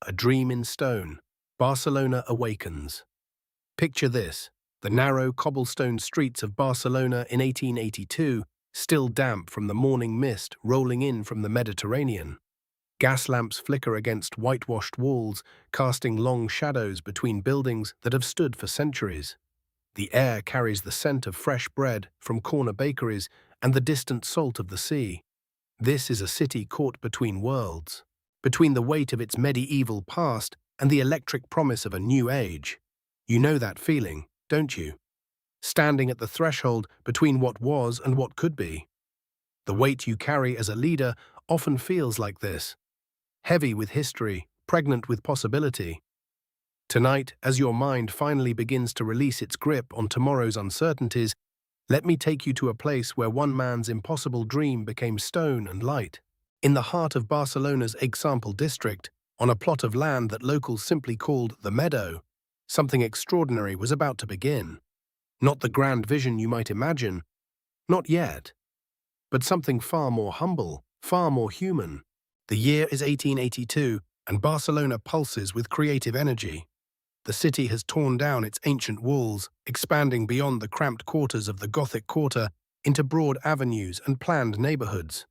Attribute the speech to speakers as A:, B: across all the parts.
A: A dream in stone. Barcelona awakens. Picture this, the narrow cobblestone streets of Barcelona in 1882, still damp from the morning mist rolling in from the Mediterranean. Gas lamps flicker against whitewashed walls, casting long shadows between buildings that have stood for centuries. The air carries the scent of fresh bread from corner bakeries and the distant salt of the sea. This is a city caught between worlds, between the weight of its medieval past and the electric promise of a new age. You know that feeling, don't you? Standing at the threshold between what was and what could be. The weight you carry as a leader often feels like this, heavy with history, pregnant with possibility. Tonight, as your mind finally begins to release its grip on tomorrow's uncertainties, let me take you to a place where one man's impossible dream became stone and light. In the heart of Barcelona's Example district, on a plot of land that locals simply called the Meadow, something extraordinary was about to begin. Not the grand vision you might imagine, not yet, but something far more humble, far more human. The year is 1882, and Barcelona pulses with creative energy. The city has torn down its ancient walls, expanding beyond the cramped quarters of the Gothic Quarter into broad avenues and planned neighborhoods.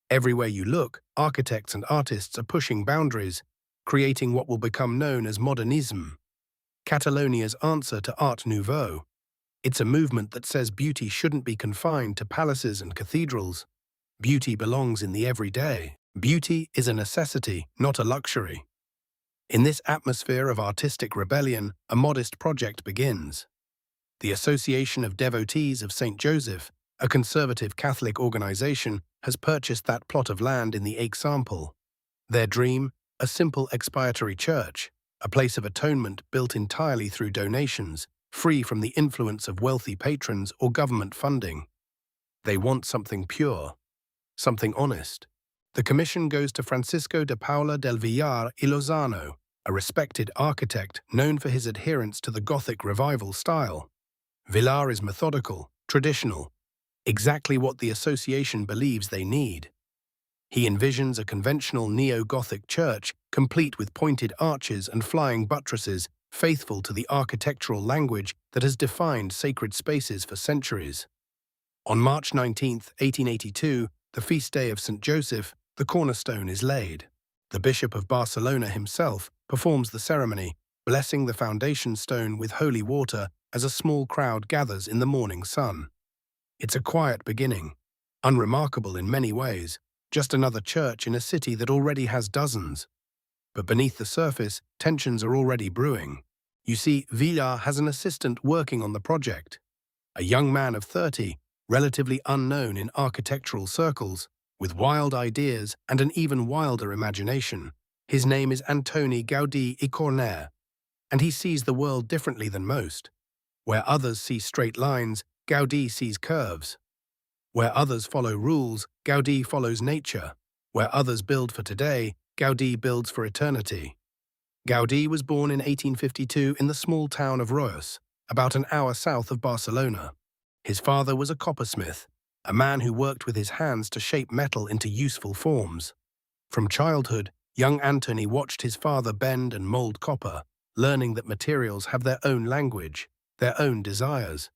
A: Everywhere you look, architects and artists are pushing boundaries, creating what will become known as modernism, Catalonia's answer to Art Nouveau. It's a movement that says beauty shouldn't be confined to palaces and cathedrals. Beauty belongs in the everyday. Beauty is a necessity, not a luxury. In this atmosphere of artistic rebellion, a modest project begins. The Association of Devotees of St. Joseph, a conservative Catholic organization, has purchased that plot of land in the Example. Their dream, a simple expiatory church, a place of atonement built entirely through donations, free from the influence of wealthy patrons or government funding. They want something pure, something honest. The commission goes to Francisco de Paula del Villar y Lozano, a respected architect known for his adherence to the Gothic revival style. Villar is methodical, traditional, exactly what the association believes they need. He envisions a conventional neo-Gothic church, complete with pointed arches and flying buttresses, faithful to the architectural language that has defined sacred spaces for centuries. On March 19, 1882, the feast day of St. Joseph, the cornerstone is laid. The Bishop of Barcelona himself performs the ceremony, blessing the foundation stone with holy water as a small crowd gathers in the morning sun. It's a quiet beginning, unremarkable in many ways, just another church in a city that already has dozens. But beneath the surface, tensions are already brewing. You see, Villar has an assistant working on the project. A young man of 30, relatively unknown in architectural circles, with wild ideas and an even wilder imagination. His name is Antoni Gaudí y Corner, and he sees the world differently than most. Where others see straight lines, Gaudí sees curves. Where others follow rules, Gaudí follows nature. Where others build for today, Gaudí builds for eternity. Gaudí was born in 1852 in the small town of Reus, about an hour south of Barcelona. His father was a coppersmith, a man who worked with his hands to shape metal into useful forms. From childhood, young Antoni watched his father bend and mold copper, learning that materials have their own language, their own desires.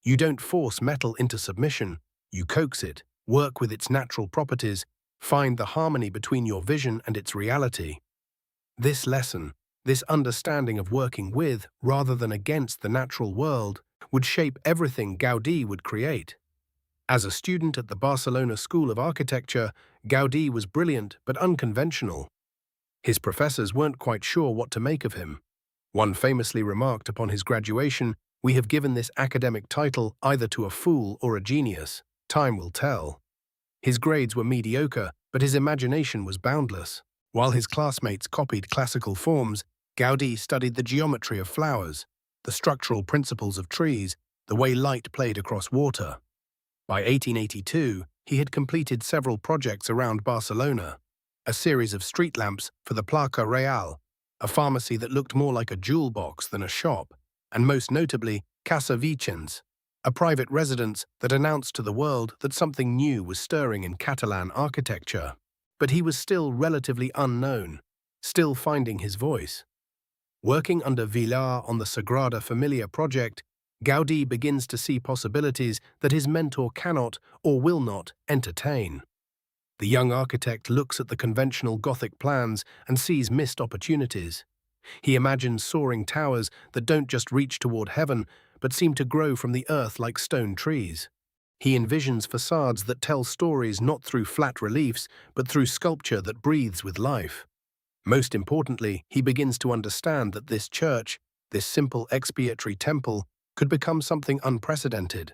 A: You don't force metal into submission, you coax it, work with its natural properties, find the harmony between your vision and its reality. This lesson, this understanding of working with rather than against the natural world, would shape everything Gaudí would create. As a student at the Barcelona School of Architecture, Gaudí was brilliant but unconventional. His professors weren't quite sure what to make of him. One famously remarked upon his graduation, "We have given this academic title either to a fool or a genius. Time will tell." His grades were mediocre, but his imagination was boundless. While his classmates copied classical forms, Gaudí studied the geometry of flowers, the structural principles of trees, the way light played across water. By 1882, he had completed several projects around Barcelona, a series of street lamps for the Plaça Real, a pharmacy that looked more like a jewel box than a shop, and most notably, Casa Vicens, a private residence that announced to the world that something new was stirring in Catalan architecture. But he was still relatively unknown. still finding his voice. Working under Villar on the Sagrada Familia project, Gaudí begins to see possibilities that his mentor cannot or will not entertain. The young architect looks at the conventional Gothic plans and sees missed opportunities. He imagines soaring towers that don't just reach toward heaven, but seem to grow from the earth like stone trees. He envisions facades that tell stories not through flat reliefs, but through sculpture that breathes with life. Most importantly, he begins to understand that this church, this simple expiatory temple, could become something unprecedented.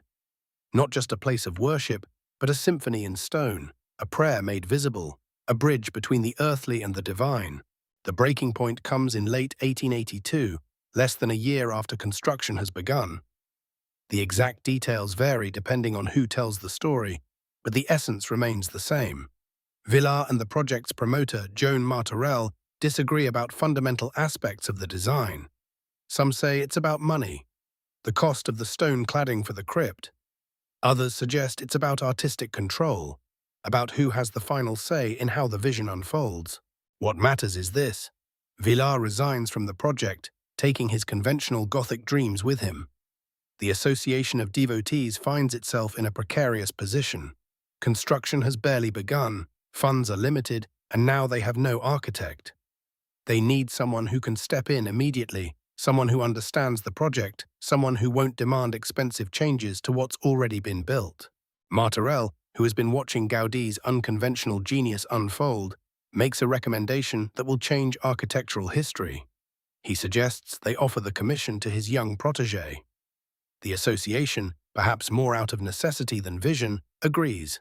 A: Not just a place of worship, but a symphony in stone, a prayer made visible, a bridge between the earthly and the divine. The breaking point comes in late 1882, less than a year after construction has begun. The exact details vary depending on who tells the story, but the essence remains the same. Villar and the project's promoter, Joan Martorell, disagree about fundamental aspects of the design. Some say it's about money, the cost of the stone cladding for the crypt. Others suggest it's about artistic control, about who has the final say in how the vision unfolds. What matters is this: Villar resigns from the project, taking his conventional Gothic dreams with him. The association of devotees finds itself in a precarious position. Construction has barely begun, funds are limited, and now they have no architect. They need someone who can step in immediately, someone who understands the project, someone who won't demand expensive changes to what's already been built. Martorell, who has been watching Gaudí's unconventional genius unfold, makes a recommendation that will change architectural history. He suggests they offer the commission to his young protégé. The association, perhaps more out of necessity than vision, agrees.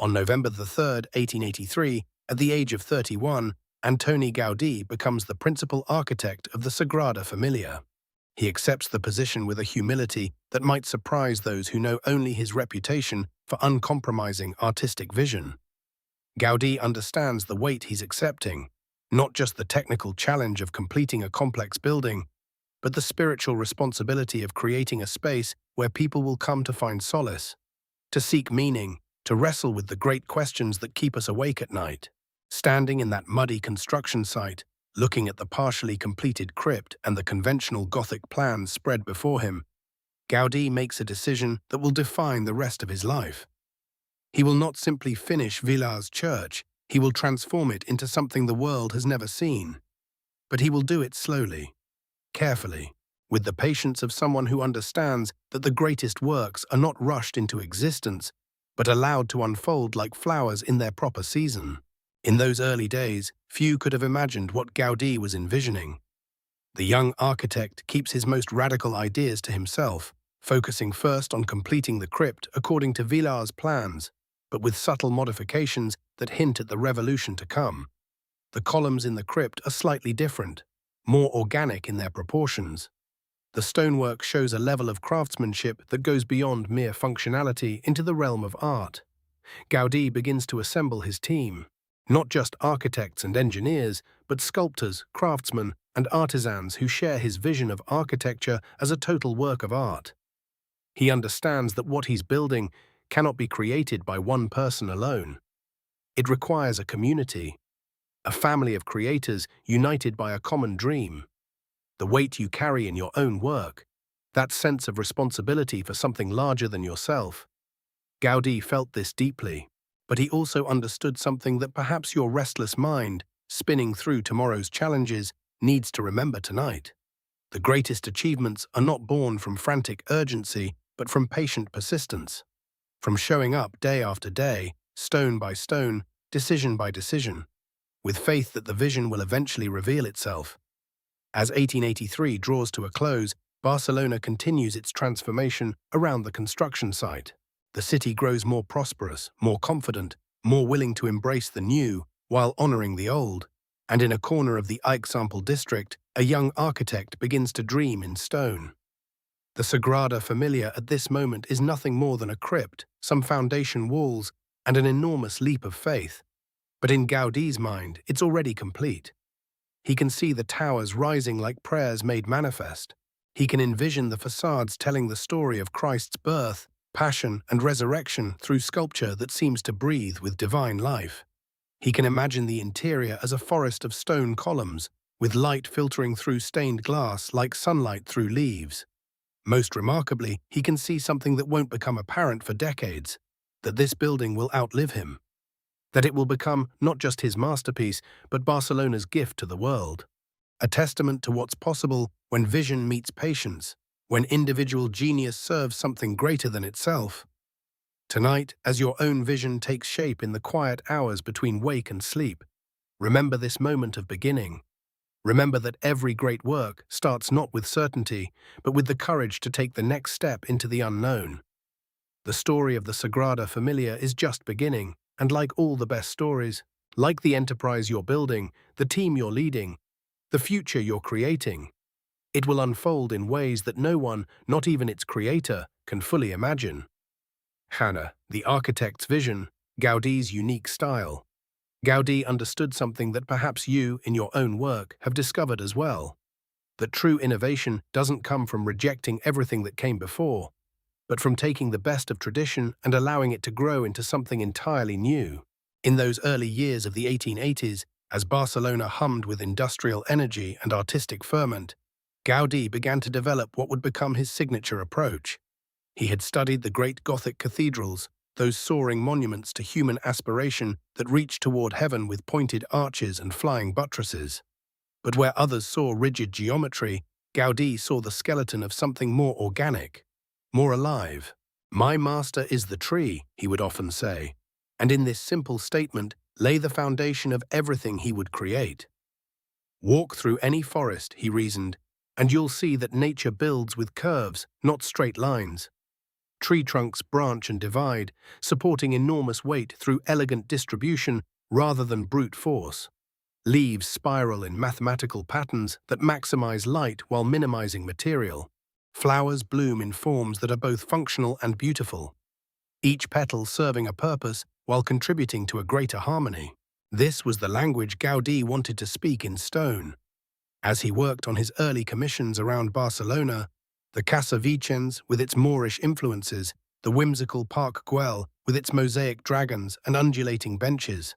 A: On November 3, 1883, at the age of 31, Antoni Gaudí becomes the principal architect of the Sagrada Familia. He accepts the position with a humility that might surprise those who know only his reputation for uncompromising artistic vision. Gaudí understands the weight he's accepting, not just the technical challenge of completing a complex building, but the spiritual responsibility of creating a space where people will come to find solace, to seek meaning, to wrestle with the great questions that keep us awake at night. Standing in that muddy construction site, looking at the partially completed crypt and the conventional Gothic plans spread before him, Gaudí makes a decision that will define the rest of his life. He will not simply finish Villar's church, he will transform it into something the world has never seen. But he will do it slowly, carefully, with the patience of someone who understands that the greatest works are not rushed into existence, but allowed to unfold like flowers in their proper season. In those early days, few could have imagined what Gaudí was envisioning. The young architect keeps his most radical ideas to himself, focusing first on completing the crypt according to Villar's plans, but with subtle modifications that hint at the revolution to come. The columns in the crypt are slightly different, more organic in their proportions. The stonework shows a level of craftsmanship that goes beyond mere functionality into the realm of art. Gaudí begins to assemble his team. Not just architects and engineers, but sculptors, craftsmen, and artisans who share his vision of architecture as a total work of art. He understands that what he's building cannot be created by one person alone. It requires a community, a family of creators united by a common dream. The weight you carry in your own work, that sense of responsibility for something larger than yourself. Gaudí felt this deeply. But he also understood something that perhaps your restless mind, spinning through tomorrow's challenges, needs to remember tonight. The greatest achievements are not born from frantic urgency, but from patient persistence. From showing up day after day, stone by stone, decision by decision, with faith that the vision will eventually reveal itself. As 1883 draws to a close, Barcelona continues its transformation around the construction site. The city grows more prosperous, more confident, more willing to embrace the new while honoring the old. And in a corner of the Eixample district, a young architect begins to dream in stone. The Sagrada Familia at this moment is nothing more than a crypt, some foundation walls, and an enormous leap of faith. But in Gaudí's mind, it's already complete. He can see the towers rising like prayers made manifest. He can envision the facades telling the story of Christ's birth, passion, and resurrection through sculpture that seems to breathe with divine life. He can imagine the interior as a forest of stone columns, with light filtering through stained glass like sunlight through leaves. Most remarkably, he can see something that won't become apparent for decades, that this building will outlive him, that it will become not just his masterpiece, but Barcelona's gift to the world. A testament to what's possible when vision meets patience, when individual genius serves something greater than itself. Tonight, as your own vision takes shape in the quiet hours between wake and sleep, remember this moment of beginning. Remember that every great work starts not with certainty, but with the courage to take the next step into the unknown. The story of the Sagrada Familia is just beginning, and like all the best stories, like the enterprise you're building, the team you're leading, the future you're creating, it will unfold in ways that no one, not even its creator, can fully imagine. Hannah, the architect's vision, Gaudí's unique style. Gaudí understood something that perhaps you, in your own work, have discovered as well. That true innovation doesn't come from rejecting everything that came before, but from taking the best of tradition and allowing it to grow into something entirely new. In those early years of the 1880s, as Barcelona hummed with industrial energy and artistic ferment, Gaudí began to develop what would become his signature approach. He had studied the great Gothic cathedrals, those soaring monuments to human aspiration that reached toward heaven with pointed arches and flying buttresses. But where others saw rigid geometry, Gaudí saw the skeleton of something more organic, more alive. "My master is the tree," he would often say, and in this simple statement lay the foundation of everything he would create. Walk through any forest, he reasoned, and you'll see that nature builds with curves, not straight lines. Tree trunks branch and divide, supporting enormous weight through elegant distribution rather than brute force. Leaves spiral in mathematical patterns that maximize light while minimizing material. Flowers bloom in forms that are both functional and beautiful, each petal serving a purpose while contributing to a greater harmony. This was the language Gaudí wanted to speak in stone. As he worked on his early commissions around Barcelona, the Casa Vicens with its Moorish influences, the whimsical Park Güell with its mosaic dragons and undulating benches,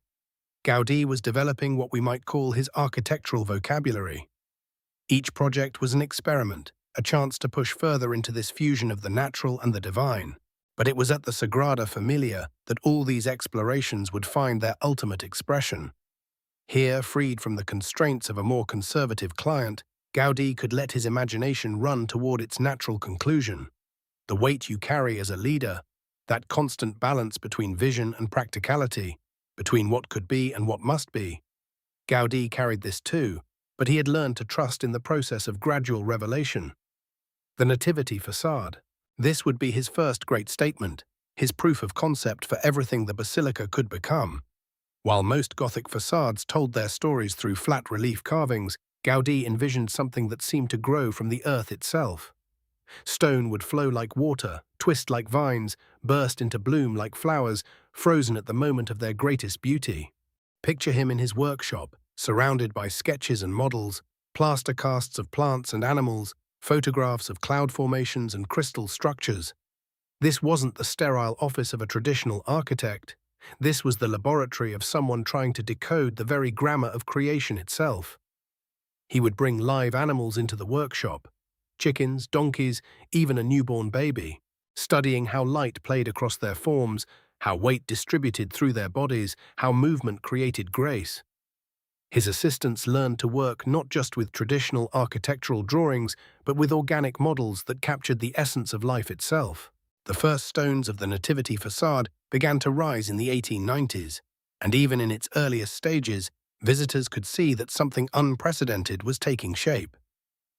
A: Gaudí was developing what we might call his architectural vocabulary. Each project was an experiment, a chance to push further into this fusion of the natural and the divine. But it was at the Sagrada Familia that all these explorations would find their ultimate expression. Here, freed from the constraints of a more conservative client, Gaudí could let his imagination run toward its natural conclusion. The weight you carry as a leader, that constant balance between vision and practicality, between what could be and what must be. Gaudí carried this too, but he had learned to trust in the process of gradual revelation. The Nativity facade. This would be his first great statement, his proof of concept for everything the basilica could become. While most Gothic facades told their stories through flat relief carvings, Gaudí envisioned something that seemed to grow from the earth itself. Stone would flow like water, twist like vines, burst into bloom like flowers, frozen at the moment of their greatest beauty. Picture him in his workshop, surrounded by sketches and models, plaster casts of plants and animals, photographs of cloud formations and crystal structures. This wasn't the sterile office of a traditional architect. This was the laboratory of someone trying to decode the very grammar of creation itself. He would bring live animals into the workshop, chickens, donkeys, even a newborn baby, studying how light played across their forms, how weight distributed through their bodies, how movement created grace. His assistants learned to work not just with traditional architectural drawings, but with organic models that captured the essence of life itself. The first stones of the Nativity facade began to rise in the 1890s, and even in its earliest stages, visitors could see that something unprecedented was taking shape.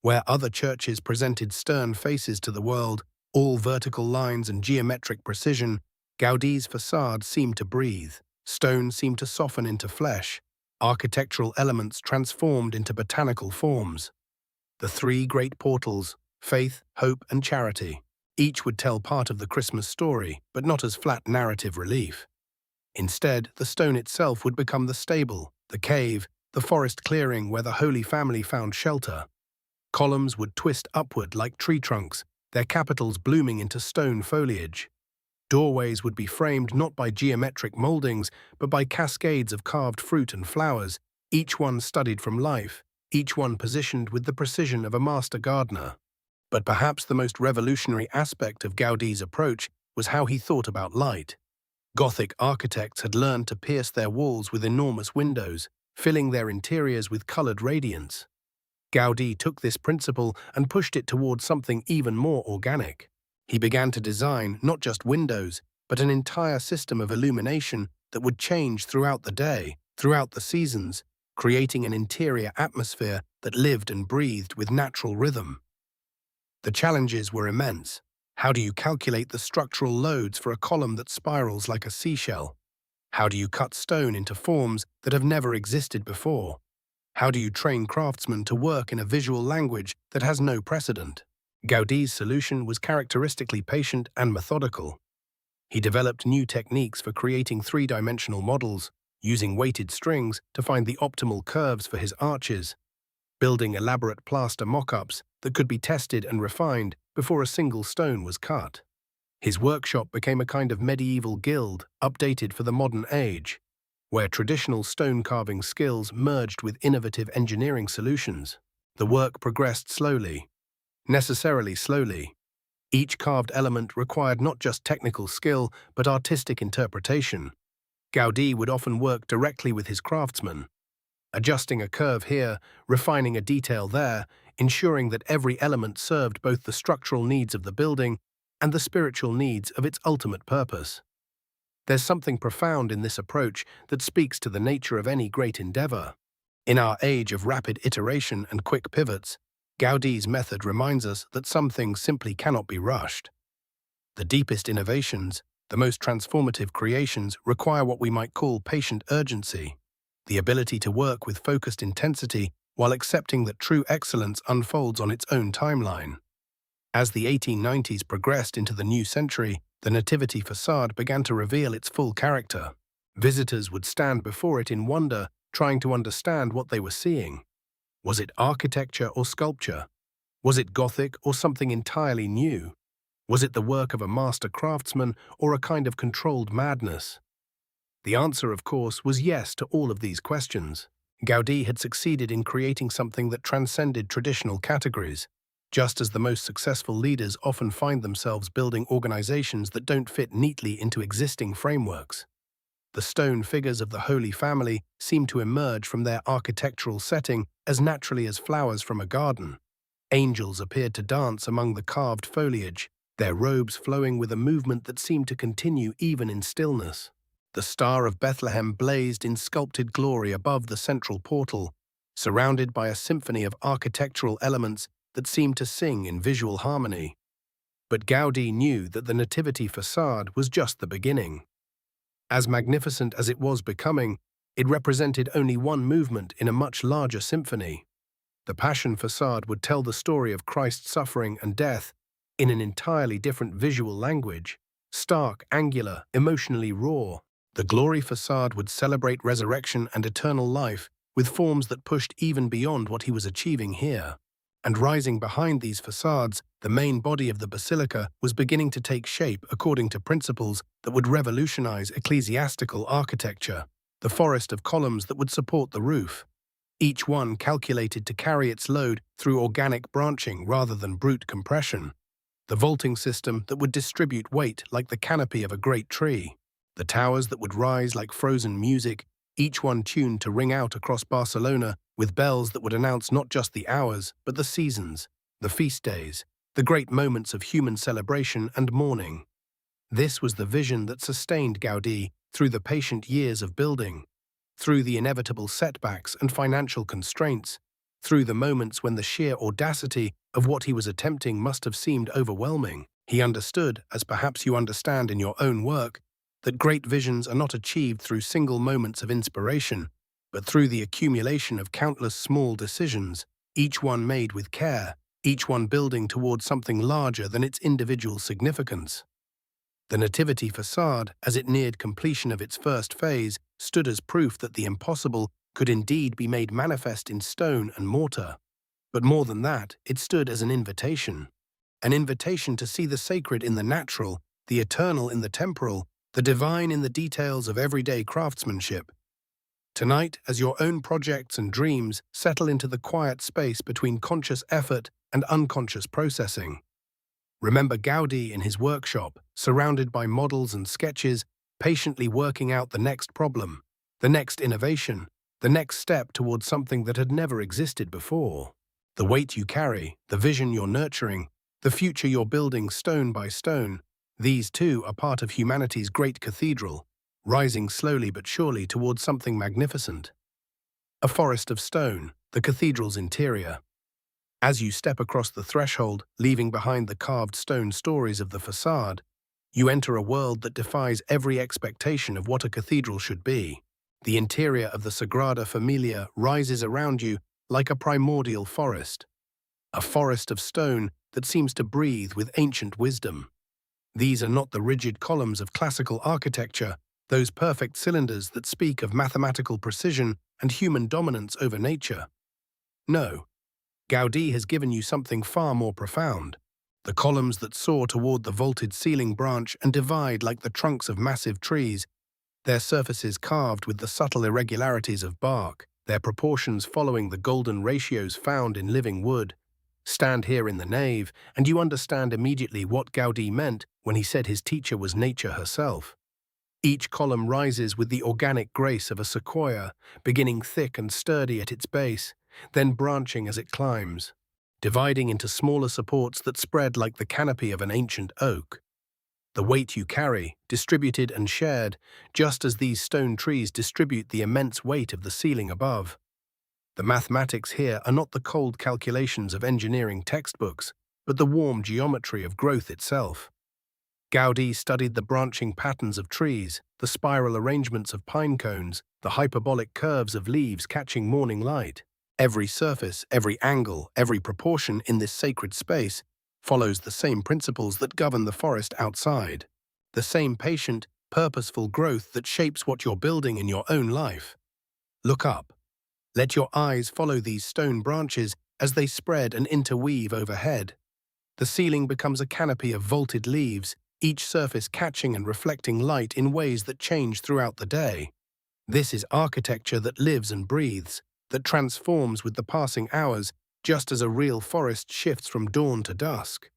A: Where other churches presented stern faces to the world, all vertical lines and geometric precision, Gaudí's facade seemed to breathe. Stone seemed to soften into flesh. Architectural elements transformed into botanical forms. The three great portals, faith, hope, and charity, each would tell part of the Christmas story, but not as flat narrative relief. Instead, the stone itself would become the stable, the cave, the forest clearing where the Holy Family found shelter. Columns would twist upward like tree trunks, their capitals blooming into stone foliage. Doorways would be framed not by geometric moldings, but by cascades of carved fruit and flowers, each one studied from life, each one positioned with the precision of a master gardener. But perhaps the most revolutionary aspect of Gaudí's approach was how he thought about light. Gothic architects had learned to pierce their walls with enormous windows, filling their interiors with colored radiance. Gaudí took this principle and pushed it towards something even more organic. He began to design not just windows, but an entire system of illumination that would change throughout the day, throughout the seasons, creating an interior atmosphere that lived and breathed with natural rhythm. The challenges were immense. How do you calculate the structural loads for a column that spirals like a seashell? How do you cut stone into forms that have never existed before? How do you train craftsmen to work in a visual language that has no precedent? Gaudí's solution was characteristically patient and methodical. He developed new techniques for creating three-dimensional models, using weighted strings to find the optimal curves for his arches, building elaborate plaster mock-ups that could be tested and refined before a single stone was cut. His workshop became a kind of medieval guild, updated for the modern age, where traditional stone carving skills merged with innovative engineering solutions. The work progressed slowly, necessarily slowly. Each carved element required not just technical skill, but artistic interpretation. Gaudí would often work directly with his craftsmen, adjusting a curve here, refining a detail there, ensuring that every element served both the structural needs of the building and the spiritual needs of its ultimate purpose. There's something profound in this approach that speaks to the nature of any great endeavor. In our age of rapid iteration and quick pivots, Gaudí's method reminds us that some things simply cannot be rushed. The deepest innovations, the most transformative creations require what we might call patient urgency, the ability to work with focused intensity while accepting that true excellence unfolds on its own timeline. As the 1890s progressed into the new century, the Nativity facade began to reveal its full character. Visitors would stand before it in wonder, trying to understand what they were seeing. Was it architecture or sculpture? Was it Gothic or something entirely new? Was it the work of a master craftsman or a kind of controlled madness? The answer, of course, was yes to all of these questions. Gaudí had succeeded in creating something that transcended traditional categories, just as the most successful leaders often find themselves building organizations that don't fit neatly into existing frameworks. The stone figures of the Holy Family seemed to emerge from their architectural setting as naturally as flowers from a garden. Angels appeared to dance among the carved foliage, their robes flowing with a movement that seemed to continue even in stillness. The Star of Bethlehem blazed in sculpted glory above the central portal, surrounded by a symphony of architectural elements that seemed to sing in visual harmony. But Gaudí knew that the Nativity facade was just the beginning. As magnificent as it was becoming, it represented only one movement in a much larger symphony. The Passion facade would tell the story of Christ's suffering and death in an entirely different visual language, stark, angular, emotionally raw. The Glory facade would celebrate resurrection and eternal life with forms that pushed even beyond what he was achieving here. And rising behind these facades, the main body of the basilica was beginning to take shape according to principles that would revolutionize ecclesiastical architecture, the forest of columns that would support the roof, each one calculated to carry its load through organic branching rather than brute compression, the vaulting system that would distribute weight like the canopy of a great tree, the towers that would rise like frozen music, each one tuned to ring out across Barcelona with bells that would announce not just the hours, but the seasons, the feast days, the great moments of human celebration and mourning. This was the vision that sustained Gaudí through the patient years of building, through the inevitable setbacks and financial constraints, through the moments when the sheer audacity of what he was attempting must have seemed overwhelming. He understood, as perhaps you understand in your own work, that great visions are not achieved through single moments of inspiration, but through the accumulation of countless small decisions, each one made with care, each one building towards something larger than its individual significance. The Nativity facade, as it neared completion of its first phase, stood as proof that the impossible could indeed be made manifest in stone and mortar. But more than that, it stood as an invitation to see the sacred in the natural the eternal in the temporal, the divine in the details of everyday craftsmanship. Tonight, as your own projects and dreams settle into the quiet space between conscious effort and unconscious processing, remember Gaudí in his workshop, surrounded by models and sketches, patiently working out the next problem, the next innovation, the next step towards something that had never existed before. The weight you carry, the vision you're nurturing, the future you're building stone by stone, these too are part of humanity's great cathedral, rising slowly but surely towards something magnificent. A forest of stone, the cathedral's interior. As you step across the threshold, leaving behind the carved stone stories of the facade, you enter a world that defies every expectation of what a cathedral should be. The interior of the Sagrada Familia rises around you like a primordial forest, a forest of stone that seems to breathe with ancient wisdom. These are not the rigid columns of classical architecture, those perfect cylinders that speak of mathematical precision and human dominance over nature. No, Gaudí has given you something far more profound. The columns that soar toward the vaulted ceiling branch and divide like the trunks of massive trees, their surfaces carved with the subtle irregularities of bark, their proportions following the golden ratios found in living wood. Stand here in the nave, and you understand immediately what Gaudí meant when he said his teacher was nature herself. Each column rises with the organic grace of a sequoia, beginning thick and sturdy at its base, then branching as it climbs, dividing into smaller supports that spread like the canopy of an ancient oak. The weight you carry, distributed and shared, just as these stone trees distribute the immense weight of the ceiling above. The mathematics here are not the cold calculations of engineering textbooks, but the warm geometry of growth itself. Gaudí studied the branching patterns of trees, the spiral arrangements of pine cones, the hyperbolic curves of leaves catching morning light. Every surface, every angle, every proportion in this sacred space follows the same principles that govern the forest outside, the same patient, purposeful growth that shapes what you're building in your own life. Look up. Let your eyes follow these stone branches as they spread and interweave overhead. The ceiling becomes a canopy of vaulted leaves, each surface catching and reflecting light in ways that change throughout the day. This is architecture that lives and breathes, that transforms with the passing hours, just as a real forest shifts from dawn to dusk.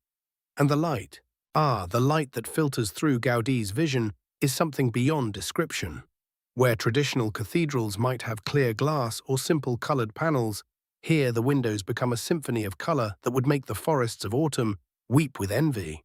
A: And the light, the light that filters through Gaudí's vision, is something beyond description. Where traditional cathedrals might have clear glass or simple colored panels, here the windows become a symphony of color that would make the forests of autumn weep with envy.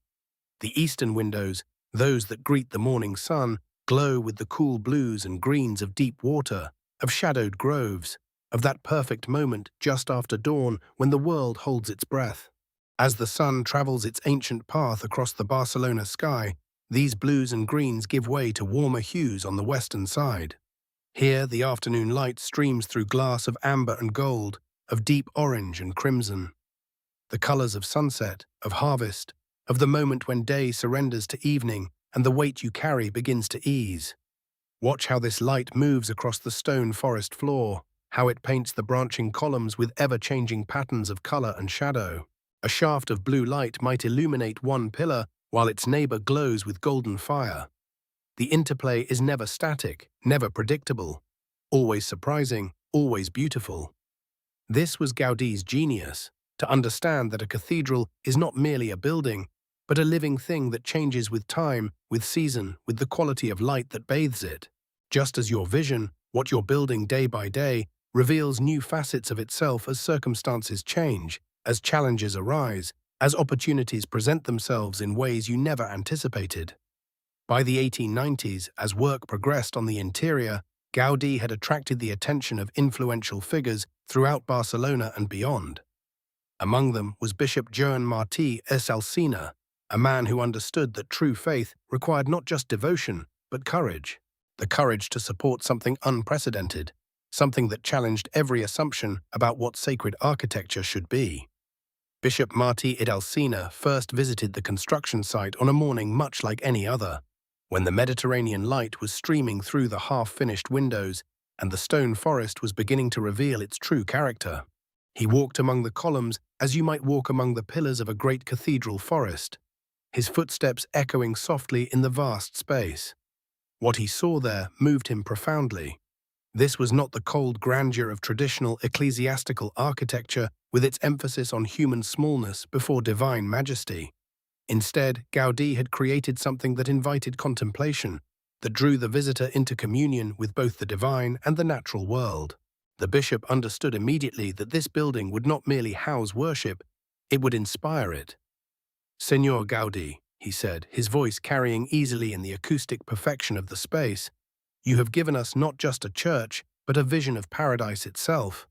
A: The eastern windows, those that greet the morning sun, glow with the cool blues and greens of deep water, of shadowed groves, of that perfect moment just after dawn when the world holds its breath. As the sun travels its ancient path across the Barcelona sky, these blues and greens give way to warmer hues on the western side. Here the afternoon light streams through glass of amber and gold, of deep orange and crimson. The colors of sunset, of harvest, of the moment when day surrenders to evening and the weight you carry begins to ease. Watch how this light moves across the stone forest floor, how it paints the branching columns with ever-changing patterns of color and shadow. A shaft of blue light might illuminate one pillar while its neighbor glows with golden fire. The interplay is never static, never predictable, always surprising, always beautiful. This was Gaudí's genius, to understand that a cathedral is not merely a building, but a living thing that changes with time, with season, with the quality of light that bathes it. Just as your vision, what you're building day by day, reveals new facets of itself as circumstances change, as challenges arise, as opportunities present themselves in ways you never anticipated. By the 1890s, as work progressed on the interior, Gaudí had attracted the attention of influential figures throughout Barcelona and beyond. Among them was Bishop Joan Martí i Alsina, a man who understood that true faith required not just devotion, but courage. The courage to support something unprecedented, something that challenged every assumption about what sacred architecture should be. Bishop Martí i Alsina first visited the construction site on a morning much like any other, when the Mediterranean light was streaming through the half-finished windows and the stone forest was beginning to reveal its true character. He walked among the columns as you might walk among the pillars of a great cathedral forest. his footsteps echoing softly in the vast space. What he saw there moved him profoundly. This was not the cold grandeur of traditional ecclesiastical architecture with its emphasis on human smallness before divine majesty. Instead, Gaudí had created something that invited contemplation, that drew the visitor into communion with both the divine and the natural world. The bishop understood immediately that this building would not merely house worship, it would inspire it. "Señor Gaudí," he said, his voice carrying easily in the acoustic perfection of the space, "you have given us not just a church, but a vision of paradise itself.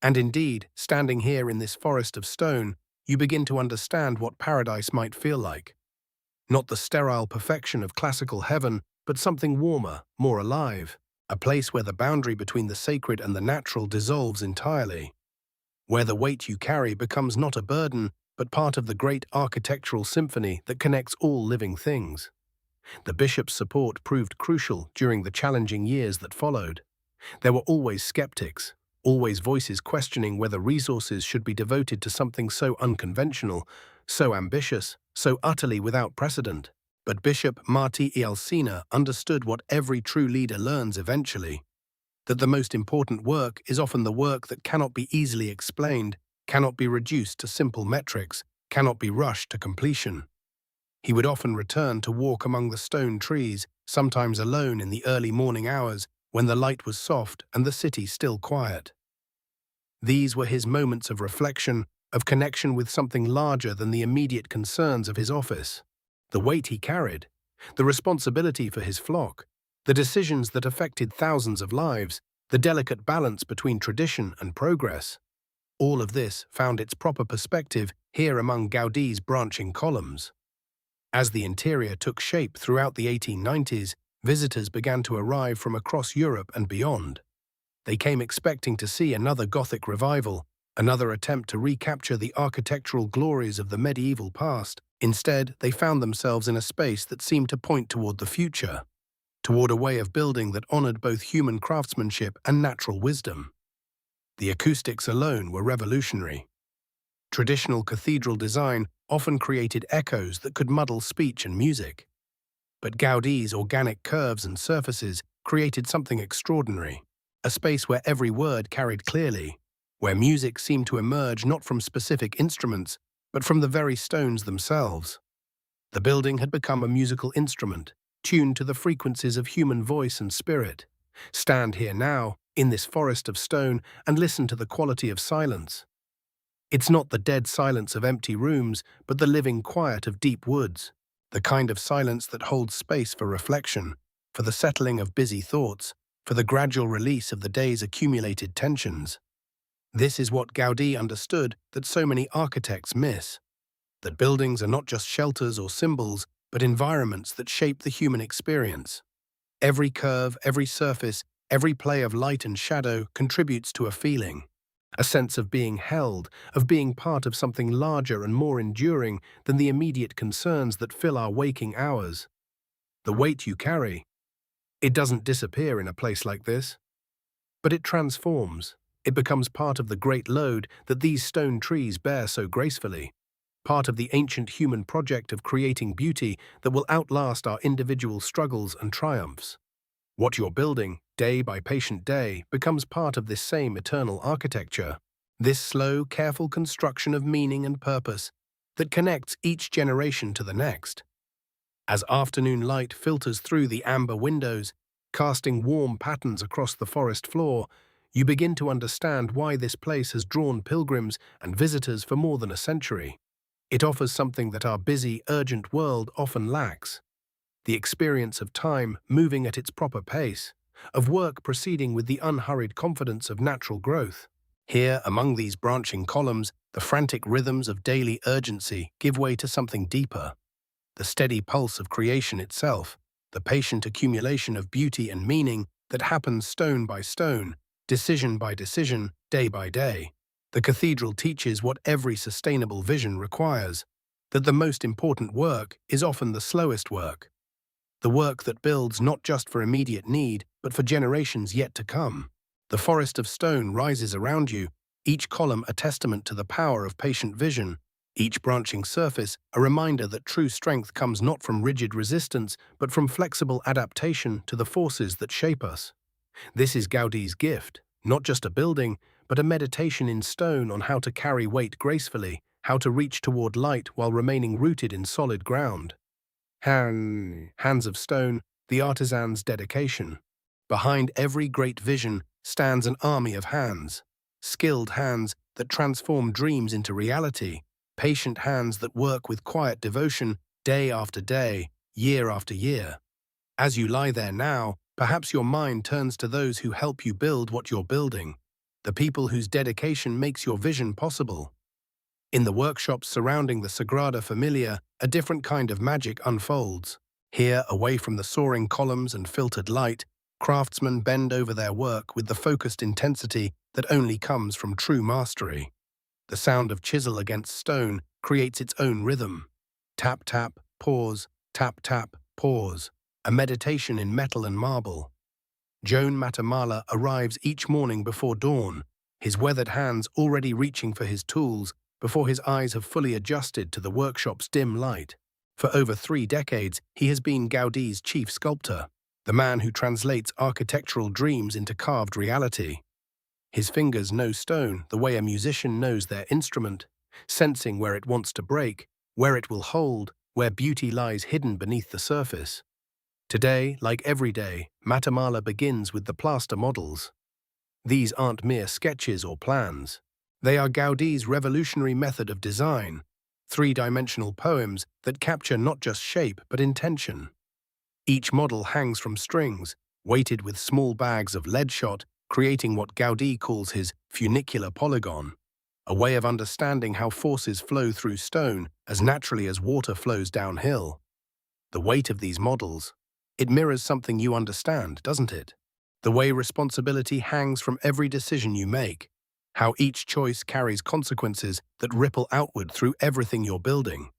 A: And indeed, standing here in this forest of stone, you begin to understand what paradise might feel like. Not the sterile perfection of classical heaven, but something warmer, more alive, a place where the boundary between the sacred and the natural dissolves entirely, where the weight you carry becomes not a burden, but part of the great architectural symphony that connects all living things." The bishop's support proved crucial during the challenging years that followed. There were always skeptics, always voices questioning whether resources should be devoted to something so unconventional, so ambitious, so utterly without precedent. But Bishop Martí y Alsina understood what every true leader learns eventually, that the most important work is often the work that cannot be easily explained, cannot be reduced to simple metrics, cannot be rushed to completion. He would often return to walk among the stone trees, sometimes alone in the early morning hours when the light was soft and the city still quiet. These were his moments of reflection, of connection with something larger than the immediate concerns of his office. The weight he carried, the responsibility for his flock, the decisions that affected thousands of lives, the delicate balance between tradition and progress. All of this found its proper perspective here among Gaudí's branching columns. As the interior took shape throughout the 1890s, visitors began to arrive from across Europe and beyond. They came expecting to see another Gothic revival, another attempt to recapture the architectural glories of the medieval past. Instead, they found themselves in a space that seemed to point toward the future, toward a way of building that honored both human craftsmanship and natural wisdom. The acoustics alone were revolutionary. Traditional cathedral design often created echoes that could muddle speech and music. But Gaudí's organic curves and surfaces created something extraordinary, a space where every word carried clearly, where music seemed to emerge not from specific instruments, but from the very stones themselves. The building had become a musical instrument, tuned to the frequencies of human voice and spirit. Stand here now, in this forest of stone, and listen to the quality of silence. It's not the dead silence of empty rooms, but the living quiet of deep woods, the kind of silence that holds space for reflection, for the settling of busy thoughts, for the gradual release of the day's accumulated tensions. This is what Gaudí understood that so many architects miss, that buildings are not just shelters or symbols, but environments that shape the human experience. Every curve, every surface, every play of light and shadow contributes to a feeling, a sense of being held, of being part of something larger and more enduring than the immediate concerns that fill our waking hours. The weight you carry, it doesn't disappear in a place like this, but it transforms. It becomes part of the great load that these stone trees bear so gracefully, part of the ancient human project of creating beauty that will outlast our individual struggles and triumphs. What you're building, day by patient day, becomes part of this same eternal architecture, this slow, careful construction of meaning and purpose that connects each generation to the next. As afternoon light filters through the amber windows, casting warm patterns across the forest floor, you begin to understand why this place has drawn pilgrims and visitors for more than a century. It offers something that our busy, urgent world often lacks: the experience of time moving at its proper pace, of work proceeding with the unhurried confidence of natural growth. Here, among these branching columns, the frantic rhythms of daily urgency give way to something deeper: the steady pulse of creation itself, the patient accumulation of beauty and meaning that happens stone by stone, decision by decision, day by day. The cathedral teaches what every sustainable vision requires: that the most important work is often the slowest work, the work that builds not just for immediate need, but for generations yet to come. The forest of stone rises around you, each column a testament to the power of patient vision, Each branching surface a reminder that true strength comes not from rigid resistance, but from flexible adaptation to the forces that shape us. This is Gaudí's gift, not just a building, but a meditation in stone on how to carry weight gracefully, how to reach toward light while remaining rooted in solid ground. Hands of stone, the artisan's dedication. Behind every great vision stands an army of hands, skilled hands that transform dreams into reality, patient hands that work with quiet devotion day after day, year after year. As you lie there now, perhaps your mind turns to those who help you build what you're building, the people whose dedication makes your vision possible. In the workshops surrounding the Sagrada Familia, a different kind of magic unfolds. Here, away from the soaring columns and filtered light, craftsmen bend over their work with the focused intensity that only comes from true mastery. The sound of chisel against stone creates its own rhythm. Tap, tap, pause, tap, tap, pause. A meditation in metal and marble. Joan Matamala arrives each morning before dawn, his weathered hands already reaching for his tools before his eyes have fully adjusted to the workshop's dim light. For over 3 decades, he has been Gaudí's chief sculptor, the man who translates architectural dreams into carved reality. His fingers know stone the way a musician knows their instrument, sensing where it wants to break, where it will hold, where beauty lies hidden beneath the surface. Today, like every day, Matamala begins with the plaster models. These aren't mere sketches or plans. They are Gaudí's revolutionary method of design, 3-dimensional poems that capture not just shape but intention. Each model hangs from strings, weighted with small bags of lead shot, creating what Gaudí calls his funicular polygon, a way of understanding how forces flow through stone as naturally as water flows downhill. The weight of these models, it mirrors something you understand, doesn't it? The way responsibility hangs from every decision you make, how each choice carries consequences that ripple outward through everything you're building.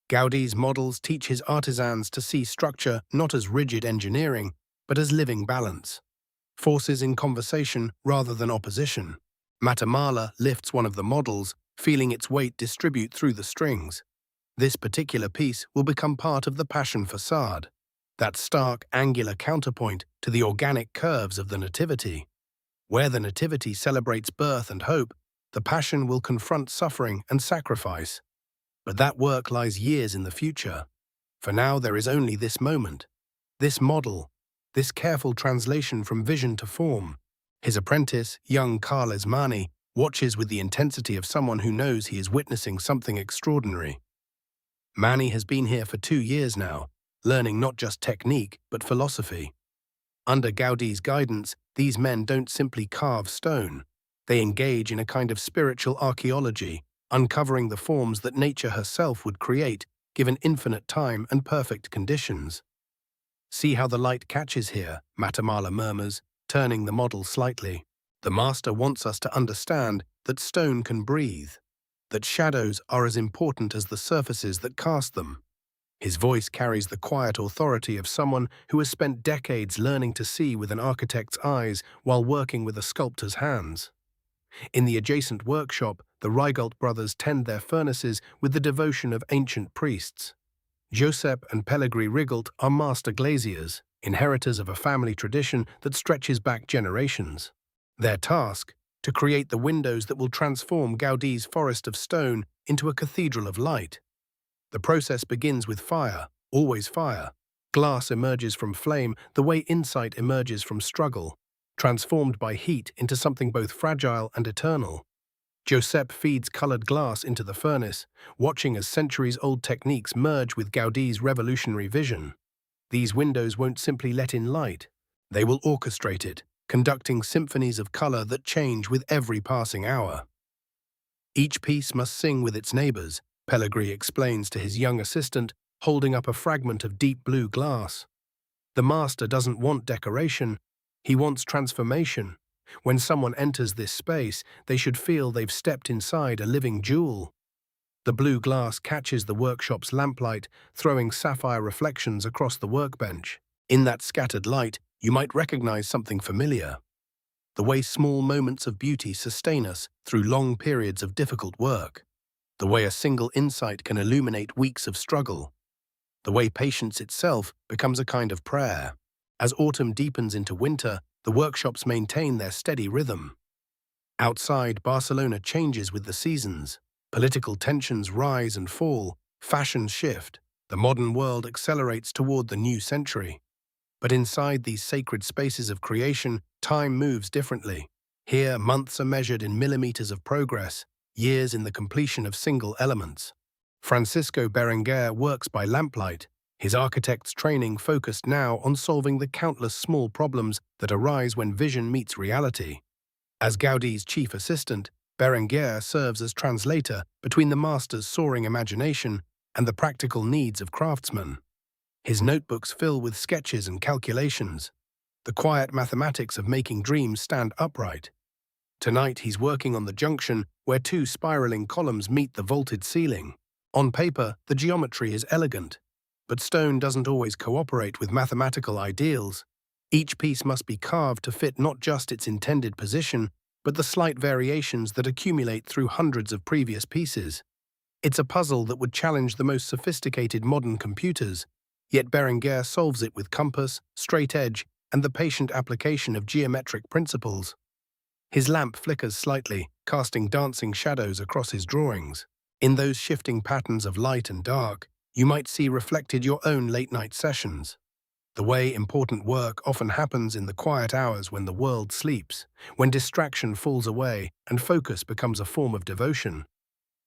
A: Gaudí's models teach his artisans to see structure not as rigid engineering, but as living balance. Forces in conversation rather than opposition. Matamala lifts one of the models, feeling its weight distribute through the strings. This particular piece will become part of the Passion facade, that stark, angular counterpoint to the organic curves of the Nativity. Where the Nativity celebrates birth and hope, the Passion will confront suffering and sacrifice. But that work lies years in the future. For now there is only this moment, this model, this careful translation from vision to form. His apprentice, young Carles Mani, watches with the intensity of someone who knows he is witnessing something extraordinary. Mani has been here for 2 years now, learning not just technique but philosophy. Under Gaudí's guidance, these men don't simply carve stone. They engage in a kind of spiritual archaeology, uncovering the forms that nature herself would create, given infinite time and perfect conditions. See how the light catches here, Matamala murmurs, turning the model slightly. The master wants us to understand that stone can breathe, that shadows are as important as the surfaces that cast them. His voice carries the quiet authority of someone who has spent decades learning to see with an architect's eyes while working with a sculptor's hands. In the adjacent workshop, the Rigault brothers tend their furnaces with the devotion of ancient priests. Josep and Pellegrí Rigault are master glaziers, inheritors of a family tradition that stretches back generations. Their task, to create the windows that will transform Gaudí's forest of stone into a cathedral of light. The process begins with fire, always fire. Glass emerges from flame the way insight emerges from struggle, transformed by heat into something both fragile and eternal. Josep feeds colored glass into the furnace, watching as centuries-old techniques merge with Gaudí's revolutionary vision. These windows won't simply let in light. They will orchestrate it, conducting symphonies of color that change with every passing hour. Each piece must sing with its neighbors, Pellegrí explains to his young assistant, holding up a fragment of deep blue glass. The master doesn't want decoration, he wants transformation. When someone enters this space, they should feel they've stepped inside a living jewel. The blue glass catches the workshop's lamplight, throwing sapphire reflections across the workbench. In that scattered light, you might recognize something familiar. The way small moments of beauty sustain us through long periods of difficult work. the way a single insight can illuminate weeks of struggle, the way patience itself becomes a kind of prayer. As autumn deepens into winter, the workshops maintain their steady rhythm. Outside, Barcelona changes with the seasons. Political tensions rise and fall, fashions shift. The modern world accelerates toward the new century. But inside these sacred spaces of creation, time moves differently. Here, months are measured in millimeters of progress, years in the completion of single elements. Francisco Berenguer works by lamplight, his architect's training focused now on solving the countless small problems that arise when vision meets reality. As Gaudí's chief assistant, Berenguer serves as translator between the master's soaring imagination and the practical needs of craftsmen. His notebooks fill with sketches and calculations, the quiet mathematics of making dreams stand upright. Tonight he's working on the junction where two spiraling columns meet the vaulted ceiling. On paper, the geometry is elegant, but stone doesn't always cooperate with mathematical ideals. Each piece must be carved to fit not just its intended position, but the slight variations that accumulate through hundreds of previous pieces. It's a puzzle that would challenge the most sophisticated modern computers, yet Berenguer solves it with compass, straight edge, and the patient application of geometric principles. His lamp flickers slightly, casting dancing shadows across his drawings. In those shifting patterns of light and dark, you might see reflected your own late-night sessions. The way important work often happens in the quiet hours when the world sleeps, when distraction falls away and focus becomes a form of devotion.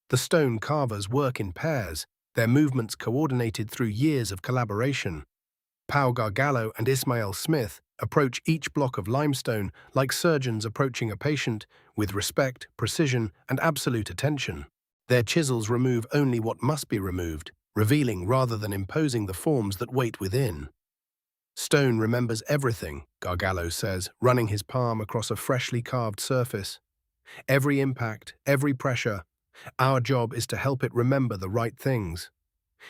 A: The stone carvers work in pairs, their movements coordinated through years of collaboration. Pau Gargallo and Ismael Smith approach each block of limestone like surgeons approaching a patient, with respect, precision, and absolute attention. Their chisels remove only what must be removed, revealing rather than imposing the forms that wait within. Stone remembers everything, Gargallo says, running his palm across a freshly carved surface. Every impact, every pressure. Our job is to help it remember the right things.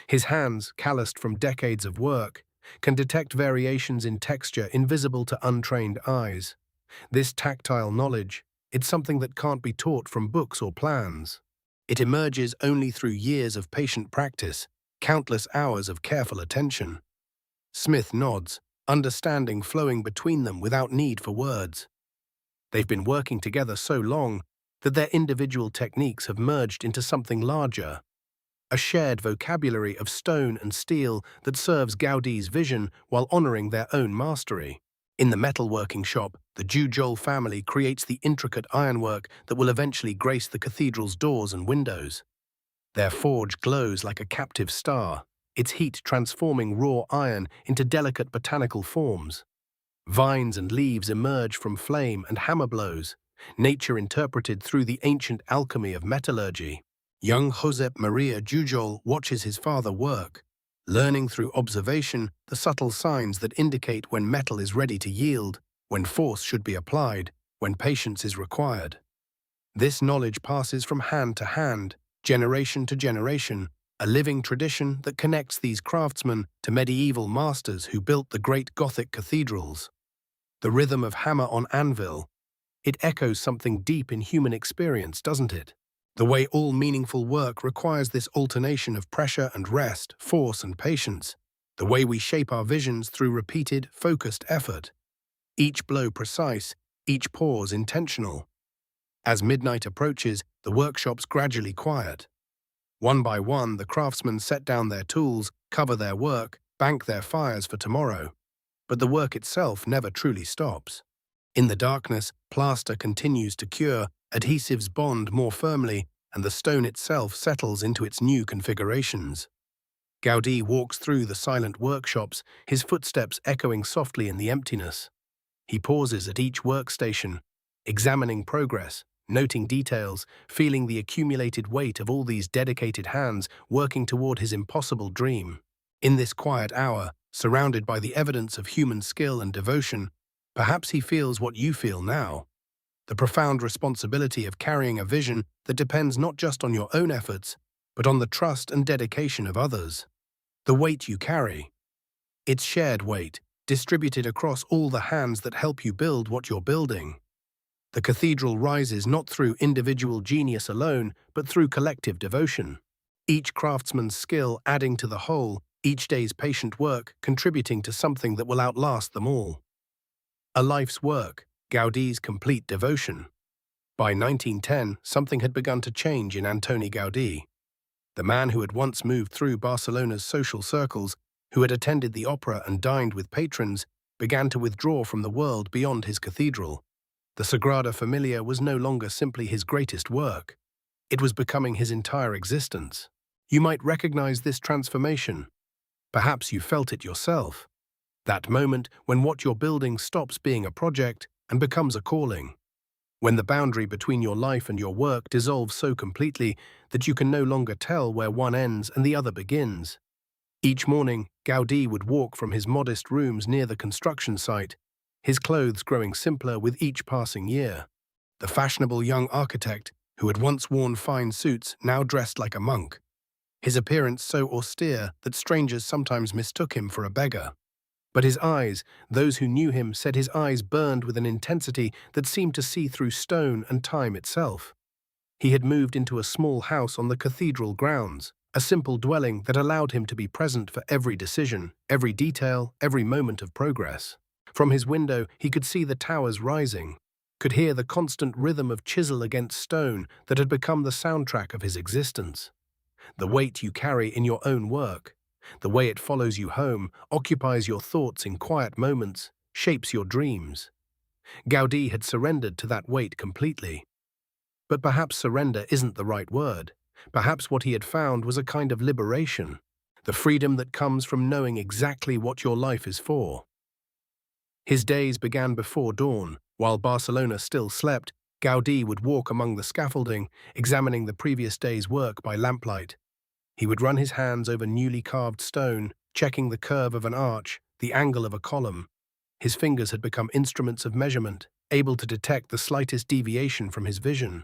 A: His hands, calloused from decades of work, can detect variations in texture invisible to untrained eyes. This tactile knowledge, it's something that can't be taught from books or plans. It emerges only through years of patient practice, countless hours of careful attention. Smith nods, understanding flowing between them without need for words. They've been working together so long that their individual techniques have merged into something larger, a shared vocabulary of stone and steel that serves Gaudí's vision while honoring their own mastery. In the metalworking shop, the Jujol family creates the intricate ironwork that will eventually grace the cathedral's doors and windows. Their forge glows like a captive star, its heat transforming raw iron into delicate botanical forms. Vines and leaves emerge from flame and hammer blows, nature interpreted through the ancient alchemy of metallurgy. Young Josep Maria Jujol watches his father work, learning through observation the subtle signs that indicate when metal is ready to yield, when force should be applied, when patience is required. This knowledge passes from hand to hand, generation to generation, a living tradition that connects these craftsmen to medieval masters who built the great Gothic cathedrals. The rhythm of hammer on anvil, it echoes something deep in human experience, doesn't it? The way all meaningful work requires this alternation of pressure and rest, force and patience. The way we shape our visions through repeated, focused effort. Each blow precise, each pause intentional. As midnight approaches, the workshops gradually quiet. One by one, the craftsmen set down their tools, cover their work, bank their fires for tomorrow. But the work itself never truly stops. In the darkness, plaster continues to cure, adhesives bond more firmly, and the stone itself settles into its new configurations. Gaudí walks through the silent workshops, his footsteps echoing softly in the emptiness. He pauses at each workstation, examining progress, noting details, feeling the accumulated weight of all these dedicated hands working toward his impossible dream. In this quiet hour, surrounded by the evidence of human skill and devotion, perhaps he feels what you feel now. The profound responsibility of carrying a vision that depends not just on your own efforts, but on the trust and dedication of others. The weight you carry. It's shared weight, distributed across all the hands that help you build what you're building. The cathedral rises not through individual genius alone, but through collective devotion. Each craftsman's skill adding to the whole, each day's patient work contributing to something that will outlast them all. A life's work, Gaudí's complete devotion. By 1910, something had begun to change in Antoni Gaudí. The man who had once moved through Barcelona's social circles, who had attended the opera and dined with patrons, began to withdraw from the world beyond his cathedral. The Sagrada Familia was no longer simply his greatest work. It was becoming his entire existence. You might recognize this transformation. Perhaps you felt it yourself. That moment when what you're building stops being a project and becomes a calling. When the boundary between your life and your work dissolves so completely that you can no longer tell where one ends and the other begins. Each morning, Gaudí would walk from his modest rooms near the construction site, his clothes growing simpler with each passing year. The fashionable young architect, who had once worn fine suits, now dressed like a monk. His appearance so austere that strangers sometimes mistook him for a beggar. But his eyes, those who knew him said his eyes burned with an intensity that seemed to see through stone and time itself. He had moved into a small house on the cathedral grounds, a simple dwelling that allowed him to be present for every decision, every detail, every moment of progress. From his window, he could see the towers rising, could hear the constant rhythm of chisel against stone that had become the soundtrack of his existence. The weight you carry in your own work, the way it follows you home, occupies your thoughts in quiet moments, shapes your dreams. Gaudí had surrendered to that weight completely. But perhaps surrender isn't the right word. Perhaps what he had found was a kind of liberation, the freedom that comes from knowing exactly what your life is for. His days began before dawn. While Barcelona still slept, Gaudí would walk among the scaffolding, examining the previous day's work by lamplight. He would run his hands over newly carved stone, checking the curve of an arch, the angle of a column. His fingers had become instruments of measurement, able to detect the slightest deviation from his vision.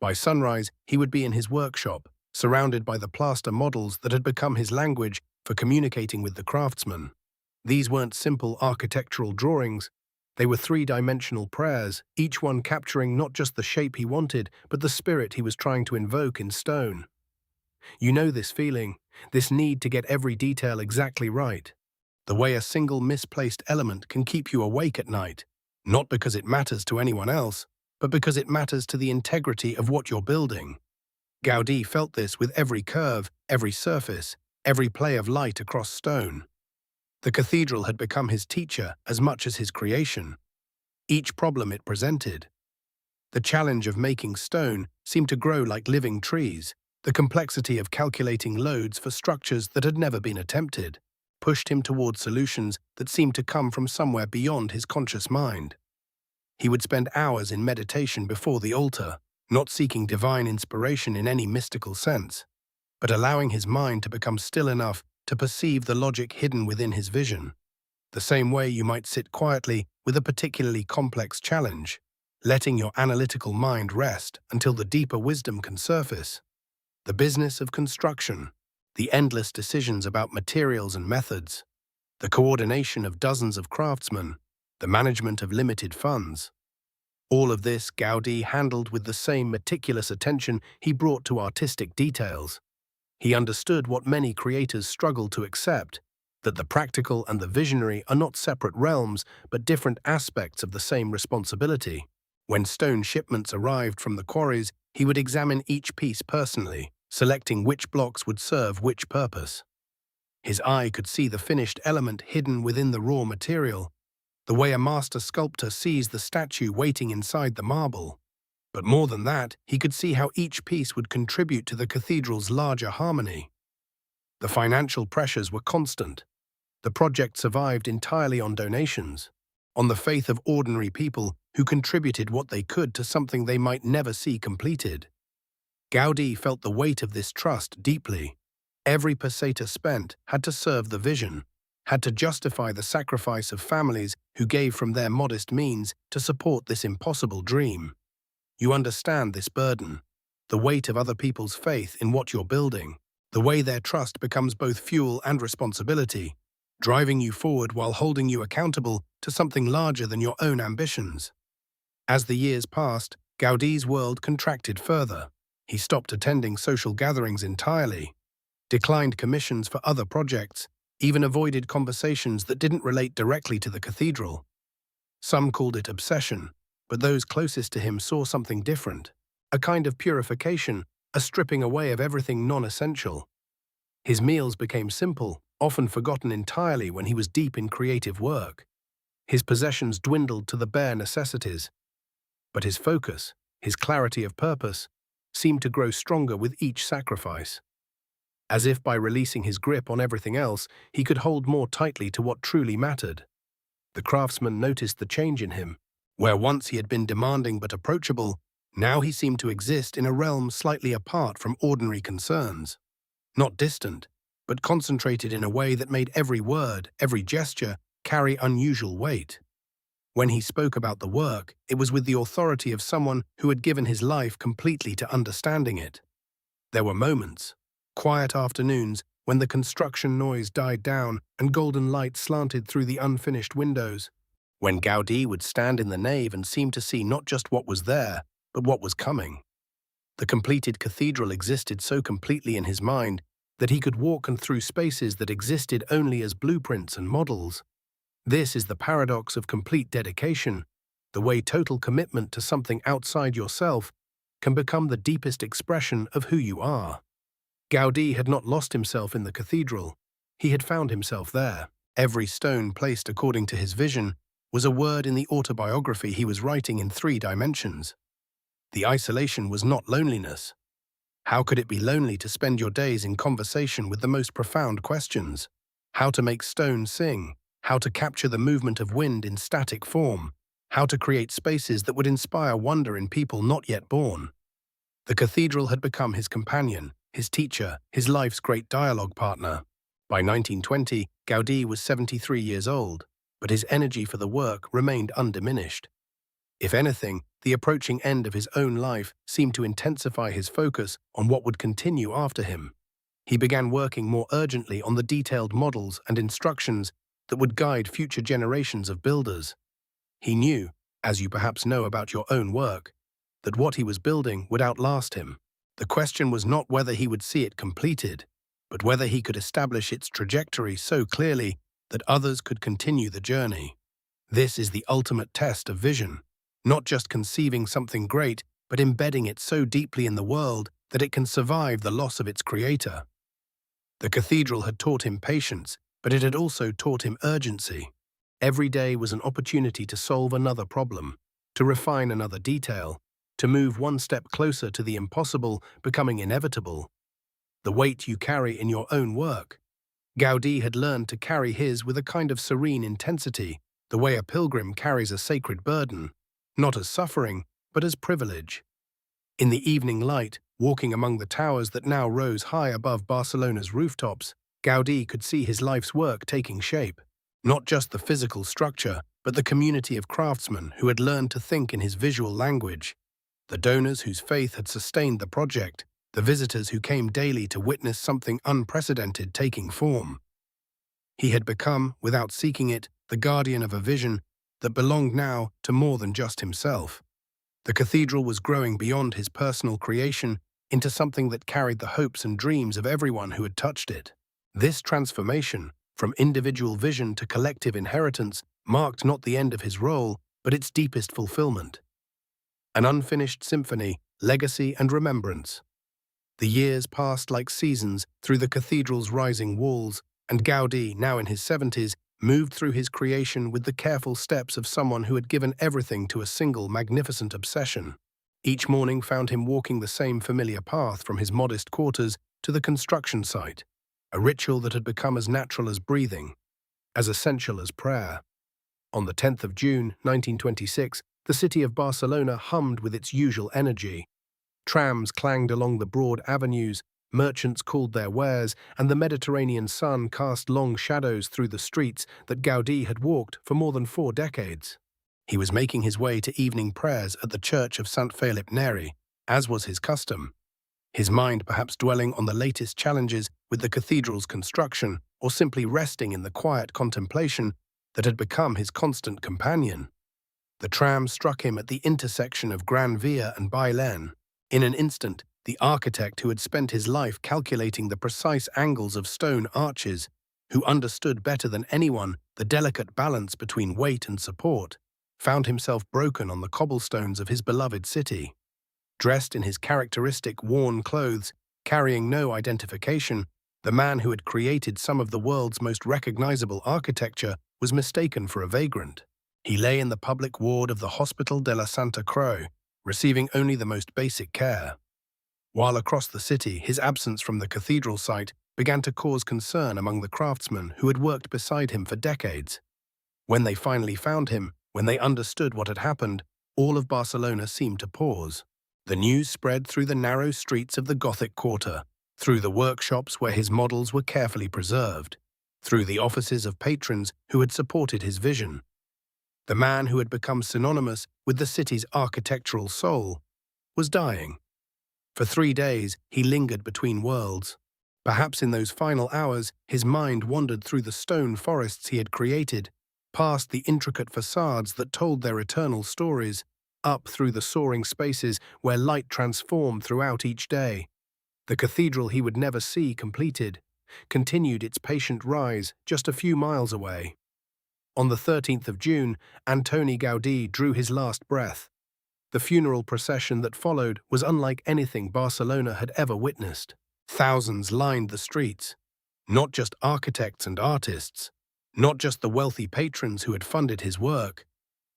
A: By sunrise, he would be in his workshop, surrounded by the plaster models that had become his language for communicating with the craftsmen. These weren't simple architectural drawings. They were three-dimensional prayers, each one capturing not just the shape he wanted, but the spirit he was trying to invoke in stone. You know this feeling, this need to get every detail exactly right. The way a single misplaced element can keep you awake at night, not because it matters to anyone else, but because it matters to the integrity of what you're building. Gaudí felt this with every curve, every surface, every play of light across stone. The cathedral had become his teacher as much as his creation. Each problem it presented. The challenge of making stone seemed to grow like living trees. The complexity of calculating loads for structures that had never been attempted pushed him toward solutions that seemed to come from somewhere beyond his conscious mind. He would spend hours in meditation before the altar, not seeking divine inspiration in any mystical sense, but allowing his mind to become still enough to perceive the logic hidden within his vision. The same way you might sit quietly with a particularly complex challenge, letting your analytical mind rest until the deeper wisdom can surface. The business of construction, the endless decisions about materials and methods, the coordination of dozens of craftsmen, the management of limited funds. All of this Gaudí handled with the same meticulous attention he brought to artistic details. He understood what many creators struggle to accept, that the practical and the visionary are not separate realms, but different aspects of the same responsibility. When stone shipments arrived from the quarries, he would examine each piece personally, selecting which blocks would serve which purpose. His eye could see the finished element hidden within the raw material, the way a master sculptor sees the statue waiting inside the marble. But more than that, he could see how each piece would contribute to the cathedral's larger harmony. The financial pressures were constant. The project survived entirely on donations, on the faith of ordinary people who contributed what they could to something they might never see completed. Gaudí felt the weight of this trust deeply. Every peseta spent had to serve the vision, had to justify the sacrifice of families who gave from their modest means to support this impossible dream. You understand this burden, the weight of other people's faith in what you're building, the way their trust becomes both fuel and responsibility, driving you forward while holding you accountable to something larger than your own ambitions. As the years passed, Gaudí's world contracted further. He stopped attending social gatherings entirely, declined commissions for other projects, even avoided conversations that didn't relate directly to the cathedral. Some called it obsession, but those closest to him saw something different, a kind of purification, a stripping away of everything non-essential. His meals became simple, often forgotten entirely when he was deep in creative work. His possessions dwindled to the bare necessities. But his focus, his clarity of purpose, seemed to grow stronger with each sacrifice. As if by releasing his grip on everything else, he could hold more tightly to what truly mattered. The craftsman noticed the change in him. Where once he had been demanding but approachable, now he seemed to exist in a realm slightly apart from ordinary concerns. Not distant, but concentrated in a way that made every word, every gesture, carry unusual weight. When he spoke about the work, it was with the authority of someone who had given his life completely to understanding it. There were moments, quiet afternoons, when the construction noise died down and golden light slanted through the unfinished windows, when Gaudí would stand in the nave and seem to see not just what was there, but what was coming. The completed cathedral existed so completely in his mind that he could walk through spaces that existed only as blueprints and models. This is the paradox of complete dedication, the way total commitment to something outside yourself can become the deepest expression of who you are. Gaudí had not lost himself in the cathedral. He had found himself there. Every stone placed according to his vision was a word in the autobiography he was writing in 3 dimensions. The isolation was not loneliness. How could it be lonely to spend your days in conversation with the most profound questions? How to make stone sing, how to capture the movement of wind in static form, how to create spaces that would inspire wonder in people not yet born. The cathedral had become his companion, his teacher, his life's great dialogue partner. By 1920, Gaudí was 73 years old, but his energy for the work remained undiminished. If anything, the approaching end of his own life seemed to intensify his focus on what would continue after him. He began working more urgently on the detailed models and instructions that would guide future generations of builders. He knew, as you perhaps know about your own work, that what he was building would outlast him. The question was not whether he would see it completed, but whether he could establish its trajectory so clearly that others could continue the journey. This is the ultimate test of vision, not just conceiving something great, but embedding it so deeply in the world that it can survive the loss of its creator. The cathedral had taught him patience, but it had also taught him urgency. Every day was an opportunity to solve another problem, to refine another detail, to move one step closer to the impossible becoming inevitable. The weight you carry in your own work. Gaudí had learned to carry his with a kind of serene intensity, the way a pilgrim carries a sacred burden, not as suffering, but as privilege. In the evening light, walking among the towers that now rose high above Barcelona's rooftops, Gaudí could see his life's work taking shape. Not just the physical structure, but the community of craftsmen who had learned to think in his visual language. The donors whose faith had sustained the project, the visitors who came daily to witness something unprecedented taking form. He had become, without seeking it, the guardian of a vision that belonged now to more than just himself. The cathedral was growing beyond his personal creation into something that carried the hopes and dreams of everyone who had touched it. This transformation, from individual vision to collective inheritance, marked not the end of his role, but its deepest fulfillment. An unfinished symphony, legacy and remembrance. The years passed like seasons through the cathedral's rising walls, and Gaudí, now in his 70s, moved through his creation with the careful steps of someone who had given everything to a single magnificent obsession. Each morning found him walking the same familiar path from his modest quarters to the construction site, a ritual that had become as natural as breathing, as essential as prayer. On the 10th of June, 1926, the city of Barcelona hummed with its usual energy. Trams clanged along the broad avenues, merchants called their wares, and the Mediterranean sun cast long shadows through the streets that Gaudí had walked for more than 4 decades. He was making his way to evening prayers at the church of Sant Felip Neri, as was his custom, his mind perhaps dwelling on the latest challenges with the cathedral's construction, or simply resting in the quiet contemplation that had become his constant companion. The tram struck him at the intersection of Gran Via and Bailen. In an instant, the architect who had spent his life calculating the precise angles of stone arches, who understood better than anyone the delicate balance between weight and support, found himself broken on the cobblestones of his beloved city. Dressed in his characteristic worn clothes, carrying no identification, the man who had created some of the world's most recognizable architecture was mistaken for a vagrant. He lay in the public ward of the Hospital della Santa Croce, receiving only the most basic care. While across the city, his absence from the cathedral site began to cause concern among the craftsmen who had worked beside him for decades. When they finally found him, when they understood what had happened, all of Barcelona seemed to pause. The news spread through the narrow streets of the Gothic quarter, through the workshops where his models were carefully preserved, through the offices of patrons who had supported his vision. The man who had become synonymous with the city's architectural soul was dying. For 3 days, he lingered between worlds. Perhaps in those final hours, his mind wandered through the stone forests he had created, past the intricate facades that told their eternal stories, up through the soaring spaces where light transformed throughout each day. The cathedral he would never see completed continued its patient rise just a few miles away. On the 13th of June, Antoni Gaudí drew his last breath. The funeral procession that followed was unlike anything Barcelona had ever witnessed. Thousands lined the streets. Not just architects and artists, not just the wealthy patrons who had funded his work,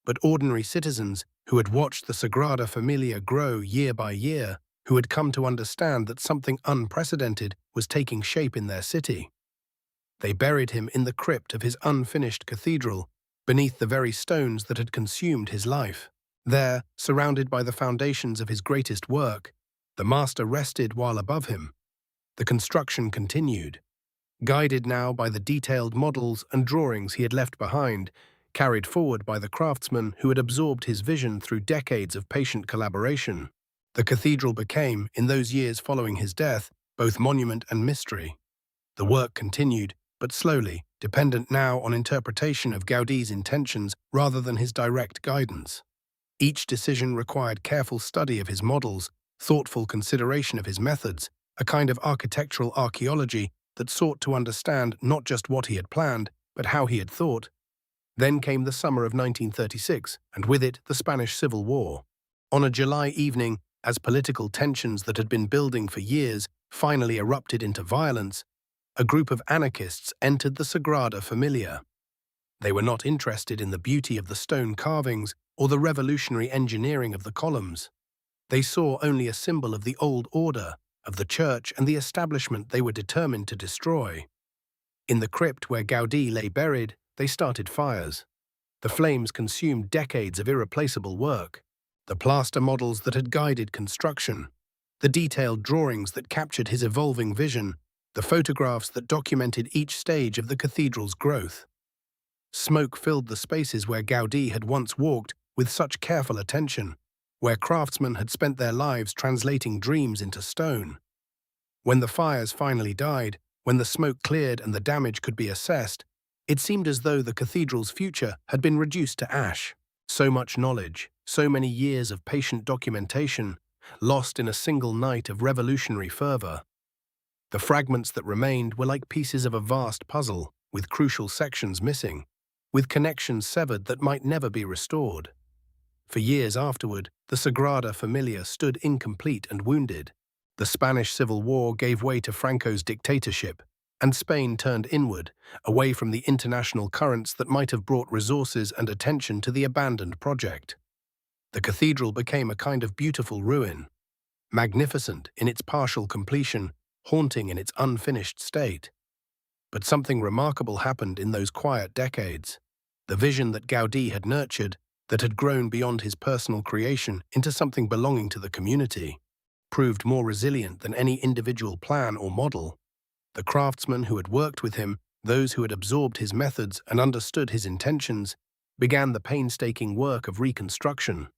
A: but ordinary citizens who had watched the Sagrada Familia grow year by year, who had come to understand that something unprecedented was taking shape in their city. They buried him in the crypt of his unfinished cathedral, beneath the very stones that had consumed his life. There, surrounded by the foundations of his greatest work, the master rested while above him. The construction continued. Guided now by the detailed models and drawings he had left behind, carried forward by the craftsmen who had absorbed his vision through decades of patient collaboration. The cathedral became, in those years following his death, both monument and mystery. The work continued, but slowly, dependent now on interpretation of Gaudí's intentions rather than his direct guidance. Each decision required careful study of his models, thoughtful consideration of his methods, a kind of architectural archaeology that sought to understand not just what he had planned, but how he had thought. Then came the summer of 1936, and with it the Spanish Civil War. On a July evening, as political tensions that had been building for years finally erupted into violence, a group of anarchists entered the Sagrada Familia. They were not interested in the beauty of the stone carvings or the revolutionary engineering of the columns. They saw only a symbol of the old order, of the church and the establishment they were determined to destroy. In the crypt where Gaudí lay buried, they started fires. The flames consumed decades of irreplaceable work, the plaster models that had guided construction, the detailed drawings that captured his evolving vision, the photographs that documented each stage of the cathedral's growth. Smoke filled the spaces where Gaudí had once walked with such careful attention, where craftsmen had spent their lives translating dreams into stone. When the fires finally died, when the smoke cleared and the damage could be assessed, it seemed as though the cathedral's future had been reduced to ash. So much knowledge, so many years of patient documentation, lost in a single night of revolutionary fervor. The fragments that remained were like pieces of a vast puzzle, with crucial sections missing, with connections severed that might never be restored. For years afterward, the Sagrada Familia stood incomplete and wounded. The Spanish Civil War gave way to Franco's dictatorship, and Spain turned inward, away from the international currents that might have brought resources and attention to the abandoned project. The cathedral became a kind of beautiful ruin, magnificent in its partial completion, haunting in its unfinished state. But something remarkable happened in those quiet decades. The vision that Gaudí had nurtured, that had grown beyond his personal creation into something belonging to the community, proved more resilient than any individual plan or model. The craftsmen who had worked with him, those who had absorbed his methods and understood his intentions, began the painstaking work of reconstruction.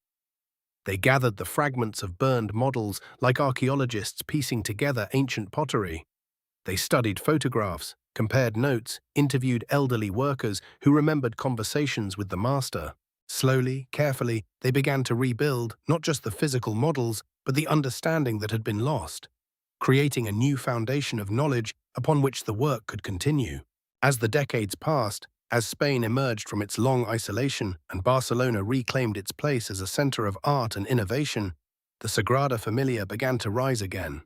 A: They gathered the fragments of burned models like archaeologists piecing together ancient pottery. They studied photographs, compared notes, interviewed elderly workers who remembered conversations with the master. Slowly, carefully, they began to rebuild not just the physical models, but the understanding that had been lost, creating a new foundation of knowledge upon which the work could continue. As the decades passed, as Spain emerged from its long isolation and Barcelona reclaimed its place as a center of art and innovation, the Sagrada Familia began to rise again.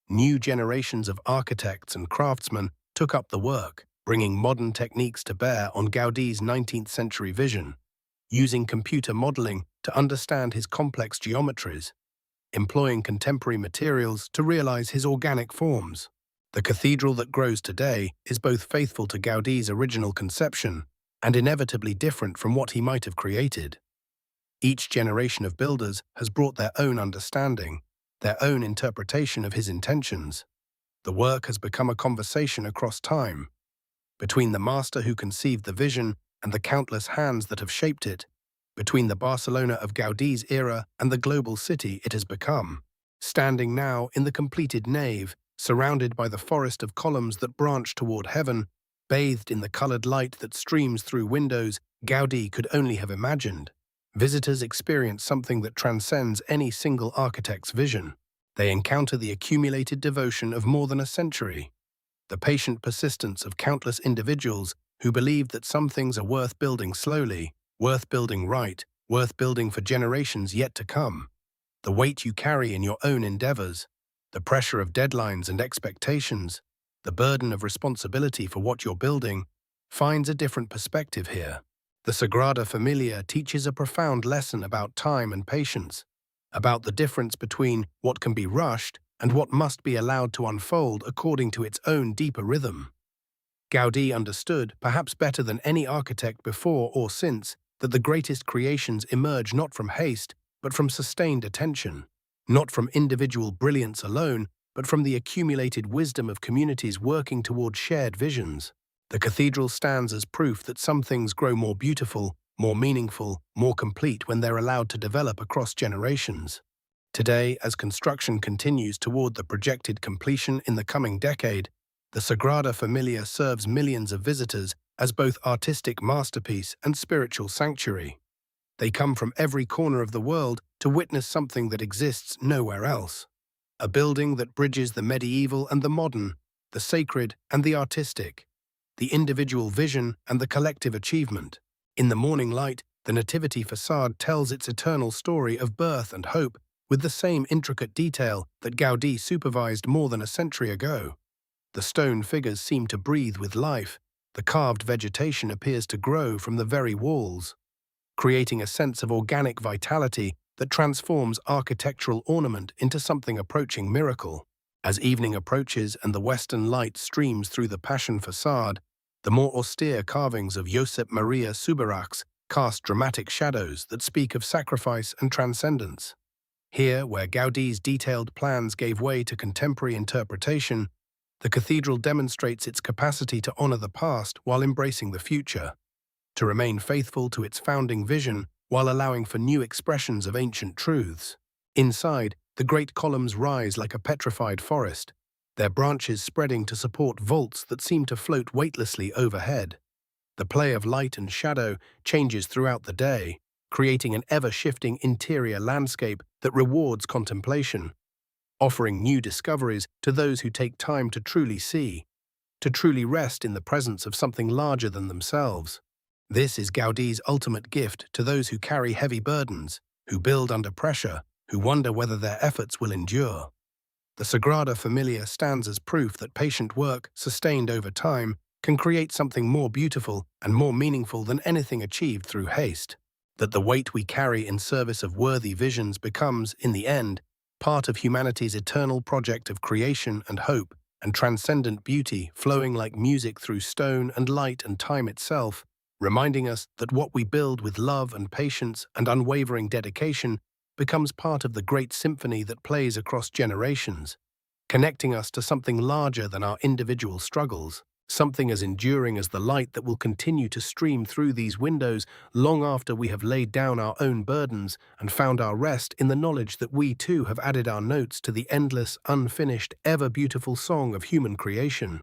A: New generations of architects and craftsmen took up the work, bringing modern techniques to bear on Gaudí's 19th-century vision, using computer modeling to understand his complex geometries, employing contemporary materials to realize his organic forms. The cathedral that grows today is both faithful to Gaudí's original conception and inevitably different from what he might have created. Each generation of builders has brought their own understanding, their own interpretation of his intentions. The work has become a conversation across time, between the master who conceived the vision and the countless hands that have shaped it, between the Barcelona of Gaudí's era and the global city it has become. Standing now in the completed nave, surrounded by the forest of columns that branch toward heaven, bathed in the colored light that streams through windows Gaudí could only have imagined, visitors experience something that transcends any single architect's vision. They encounter the accumulated devotion of more than a century, the patient persistence of countless individuals who believed that some things are worth building slowly, worth building right, worth building for generations yet to come. The weight you carry in your own endeavors, the pressure of deadlines and expectations, the burden of responsibility for what you're building, finds a different perspective here. The Sagrada Familia teaches a profound lesson about time and patience, about the difference between what can be rushed and what must be allowed to unfold according to its own deeper rhythm. Gaudí understood, perhaps better than any architect before or since, that the greatest creations emerge not from haste, but from sustained attention, not from individual brilliance alone, but from the accumulated wisdom of communities working toward shared visions. The cathedral stands as proof that some things grow more beautiful, more meaningful, more complete when they're allowed to develop across generations. Today, as construction continues toward the projected completion in the coming decade, the Sagrada Familia serves millions of visitors as both artistic masterpiece and spiritual sanctuary. They come from every corner of the world to witness something that exists nowhere else. A building that bridges the medieval and the modern, the sacred and the artistic, the individual vision and the collective achievement. In the morning light, the Nativity facade tells its eternal story of birth and hope with the same intricate detail that Gaudí supervised more than a century ago. The stone figures seem to breathe with life. The carved vegetation appears to grow from the very walls, creating a sense of organic vitality that transforms architectural ornament into something approaching miracle. As evening approaches and the western light streams through the Passion facade, the more austere carvings of Josep Maria Subirachs cast dramatic shadows that speak of sacrifice and transcendence. Here, where Gaudí's detailed plans gave way to contemporary interpretation, the cathedral demonstrates its capacity to honor the past while embracing the future, to remain faithful to its founding vision while allowing for new expressions of ancient truths. Inside, the great columns rise like a petrified forest, their branches spreading to support vaults that seem to float weightlessly overhead. The play of light and shadow changes throughout the day, creating an ever-shifting interior landscape that rewards contemplation, offering new discoveries to those who take time to truly see, to truly rest in the presence of something larger than themselves. This is Gaudí's ultimate gift to those who carry heavy burdens, who build under pressure, who wonder whether their efforts will endure. The Sagrada Familia stands as proof that patient work, sustained over time, can create something more beautiful and more meaningful than anything achieved through haste. That the weight we carry in service of worthy visions becomes, in the end, part of humanity's eternal project of creation and hope and transcendent beauty flowing like music through stone and light and time itself, reminding us that what we build with love and patience and unwavering dedication becomes part of the great symphony that plays across generations, connecting us to something larger than our individual struggles, something as enduring as the light that will continue to stream through these windows long after we have laid down our own burdens and found our rest in the knowledge that we too have added our notes to the endless, unfinished, ever-beautiful song of human creation.